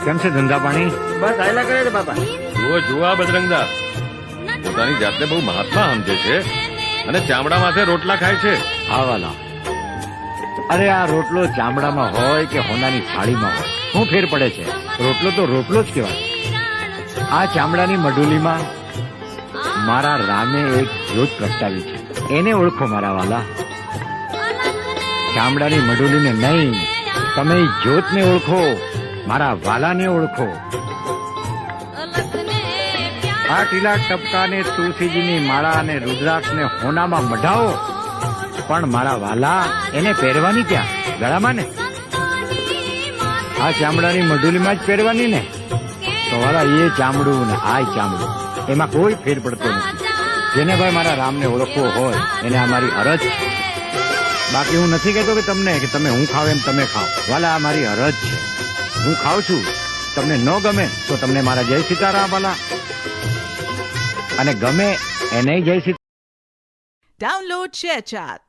કેમ છે ધંધા પાણી? બસ આયલા કરે છે બાપા. જુઓ આ બજરંગદા પોતાની જાતને બહુ મહાત્મા સમજે છે અને ચામડા માથે રોટલા ખાય છે. હા વાલા, અરે આ રોટલો ચામડામાં હોય કે હોનાની થાળીમાં હોય, શું ફેર પડે છે? રોટલો તો રોટલો જ કહેવાય. આ ચામડાની મઢુલીમાં મારા રામે એક જ્યોત પ્રગટાવી છે, એને ઓળખો મારા વાલા. ચામડાની મઢુલીને નહીં, તમે જ્યોતને ઓળખો, મારા વાલાને ઓળખો. આ ટીલા ટપકાને તુલસીજીની માળા અને રુદ્રાક્ષને હોનામાં મઢાવો, પણ મારા વાલા એને પહેરવાની ક્યાં? ગળામાં ને. આ ચામડાની મઢુલીમાં જ પહેરવાની ને. તો વાલા એ ચામડું ને આ ચામડું એમાં કોઈ ફેર પડતો નથી. જેને ભાઈ મારા રામને ઓળખવો હોય એને આ મારી અરજ છે. બાકી હું નથી કહેતો કે તમને કે તમે હું ખાવ એમ તમે ખાઓ. વાલા આ મારી અરજ છે. હું ખાઉં છું, તમને ન ગમે તો તમને મારા જય સીતારામ વાલા, અને ગમે એને જય સીતારામ. Download ShareChat.